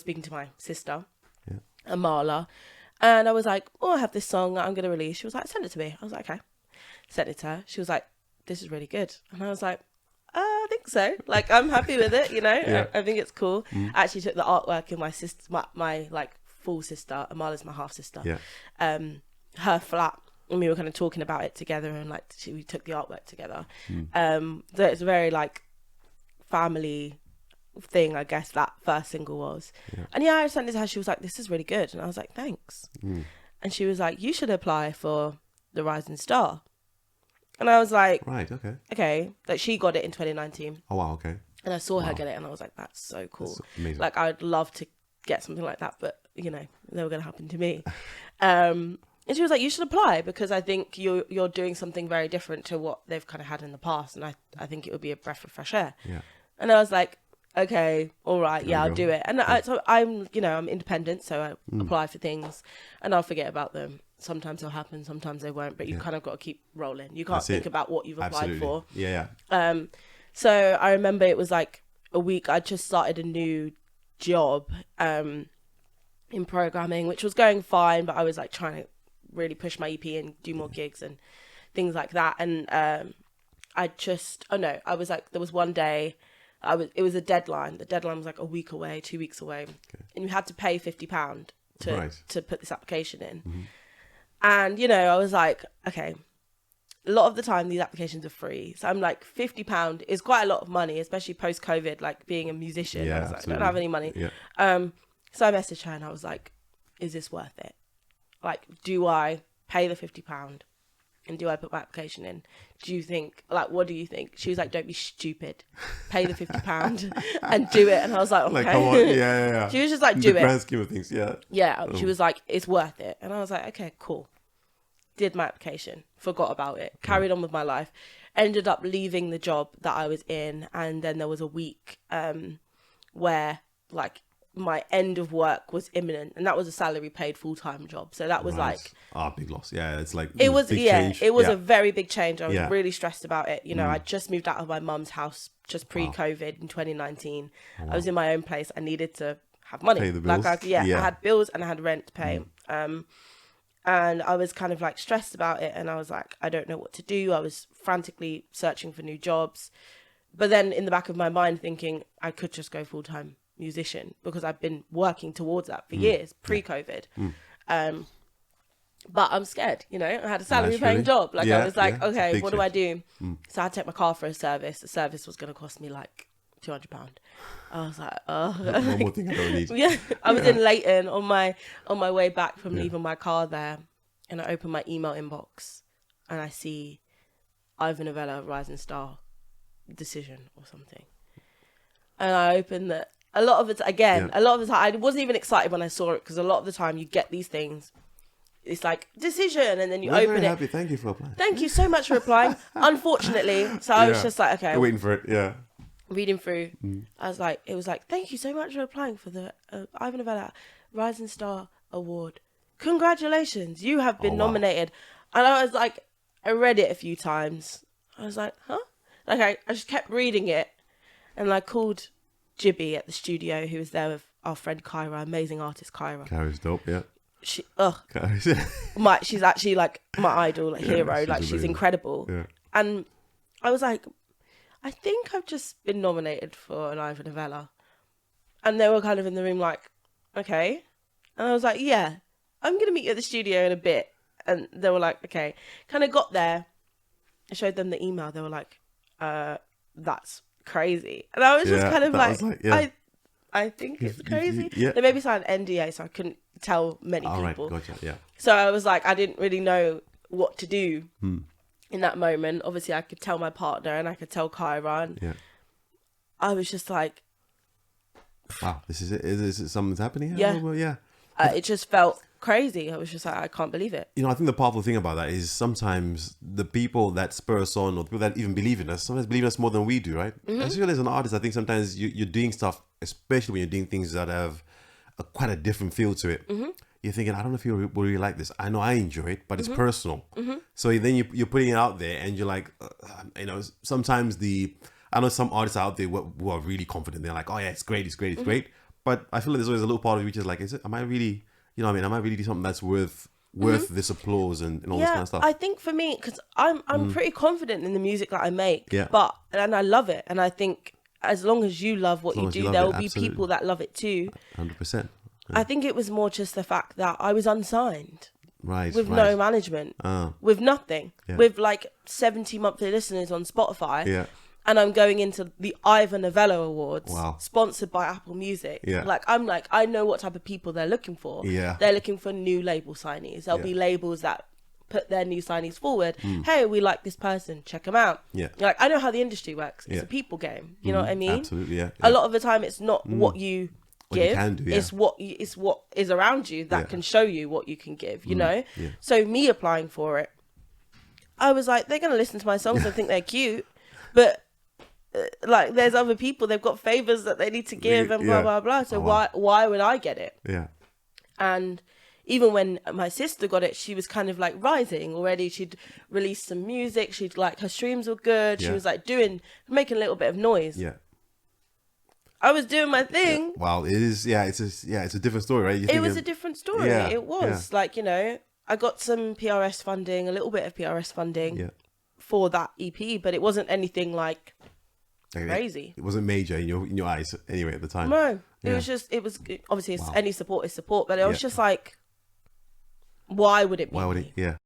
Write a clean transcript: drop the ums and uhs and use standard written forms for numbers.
speaking to my sister, Yeah. Amala, and I was like, oh, I have this song that I'm going to release. She was like, send it to me. I was like, okay. Sent it to her. She was like, this is really good. And I was like, I think so. Like, I'm happy with it, you know? Yeah. I think it's cool. I actually took the artwork in my sister, my like full sister, Amala's my half sister, Yeah. her flat, and we were kind of talking about it together, and like we took the artwork together. So it's very like family thing, I guess, that first single was. And I sent it to her. She was like, this is really good. And I was like, thanks. And she was like, you should apply for the Rising Star. And I was like, Right. okay. Like, she got it in 2019. Oh wow. Okay. And I saw her get it, and I was like, that's so cool. That's amazing. Like, I'd love to get something like that, but, you know, never going to happen to me. And she was like, you should apply, because I think you're doing something very different to what they've kind of had in the past. And I think it would be a breath of fresh air. Yeah. And I was like, okay, all right, yeah, I'll do it. And so I'm independent, so I apply for things and I'll forget about them. Sometimes they'll happen, sometimes they won't, but you kind of got to keep rolling. You can't think about what you've applied for. Yeah. So I remember it was like a week, I just started a new job in programming, which was going fine, but I was like trying to really push my EP and do more gigs and things like that. And I was like, there was one day, it was a deadline. The deadline was like a week away, 2 weeks away. And you had to pay £50 to put this application in. And, you know, I was like, okay, a lot of the time these applications are free. So I'm like, £50 is quite a lot of money, especially post-COVID, like being a musician. Yeah, I was like, I don't have any money. Yeah. So I messaged her and I was like, is this worth it? Like, do I pay the £50 and do I put my application in? Do you think, like, what do you think? She was like, don't be stupid. Pay the £50 and do it. And I was like, okay. Like, come on. Yeah. She was just like, In do the it. grand scheme of things, yeah. Yeah. She was like, it's worth it. And I was like, okay, cool. Did my application, forgot about it, carried on with my life, ended up leaving the job that I was in. And then there was a week where like my end of work was imminent, and that was a salary paid full-time job. So that was like big loss. Yeah, it's like it was big change. it was a very big change. I was Yeah. really stressed about it. You know, I just moved out of my mum's house just pre-COVID in 2019. I was in my own place. I needed to have money. Pay the bills. Like I had bills and I had rent to pay. And I was kind of like stressed about it, and I was like, I don't know what to do. I was frantically searching for new jobs, but then in the back of my mind thinking I could just go full-time musician, because I've been working towards that for years pre-COVID. But I'm scared, you know. I had a salary paying job. Like, I was like, okay, what do I do? So I had to take my car for a service. The service was going to cost me like £200. I was like, oh. One more thing I don't need. Yeah, I was in Leighton on my way back from leaving my car there, and I opened my email inbox and I see Ivor Novello Rising Star decision or something. And I opened it. A lot of the time, I wasn't even excited when I saw it, because a lot of the time you get these things. It's like decision, and then you open very it. Happy. Thank you for applying. Thank you so much for applying. Unfortunately, so I was just like, okay, waiting for it. Yeah. Reading through, I was like, it was like, thank you so much for applying for the Ivor Novello Rising Star Award. Congratulations, you have been nominated. And I was like, I read it a few times. I was like, huh? Like I just kept reading it, and I called Jibby at the studio, who was there with our friend Kyra, amazing artist Kyra. Kyra's dope, yeah. She's actually like my idol, like hero. Like, she's incredible. Yeah. And I was like, I think I've just been nominated for an Ivor Novello. And they were kind of in the room like, okay. And I was like, yeah, I'm going to meet you at the studio in a bit. And they were like, okay. Kind of got there. I showed them the email. They were like, that's crazy. And I was just kind of like I think it's crazy. They maybe signed an NDA, so I couldn't tell many people. Right, gotcha, yeah. So I was like, I didn't really know what to do in that moment. Obviously, I could tell my partner and I could tell Kyra. And I was just like, wow, this is it. Is it something's happening here? Yeah. Well, yeah. It just felt crazy. I was just like, I can't believe it. You know, I think the powerful thing about that is sometimes the people that spur us on, or the people that even believe in us, sometimes believe in us more than we do, right? Especially as an artist, I think sometimes you're doing stuff, especially when you're doing things that have quite a different feel to it. You're thinking, I don't know if you will really like this. I know I enjoy it, but it's personal. So then you're putting it out there, and you're like, you know, sometimes I know some artists out there who are really confident. They're like, oh yeah, it's great. but I feel like there's always a little part of you which is like, am I really, you know what I mean? Am I really doing something that's worth this applause and all this kind of stuff? I think for me, because I'm pretty confident in the music that I make, Yeah. and I love it, and I think as long as you love what you do, there will be people that love it too. 100%. I think it was more just the fact that I was unsigned. Right. With no management. With nothing. Yeah. With like 70 monthly listeners on Spotify. Yeah. And I'm going into the Ivor Novello Awards. Wow. Sponsored by Apple Music. Yeah. I know what type of people they're looking for. Yeah. They're looking for new label signees. There'll be labels that put their new signees forward. Hey, we like this person. Check them out. Yeah. Like, I know how the industry works. It's a people game. You know what I mean? Absolutely, yeah. A lot of the time, it's not what you give. You can do, yeah. It's what is around you that can show you what you can give, you know? Yeah. So me applying for it, I was like, they're going to listen to my songs and think they're cute. But like, there's other people, they've got favors that they need to give and blah, blah, blah. So why would I get it? Yeah. And even when my sister got it, she was kind of like rising already. She'd released some music. She'd like, her streams were good. Yeah. She was like making a little bit of noise. Yeah. I was doing my thing. Yeah. Wow, it is. Yeah, it's a different story, right? It was a different story. Yeah, it was like, you know, I got some PRS funding, a little bit of PRS funding for that EP, but it wasn't anything like crazy. It wasn't major in your eyes anyway at the time. No, it was obviously any support is support, but it was just like, why would it be? Why would it? Yeah.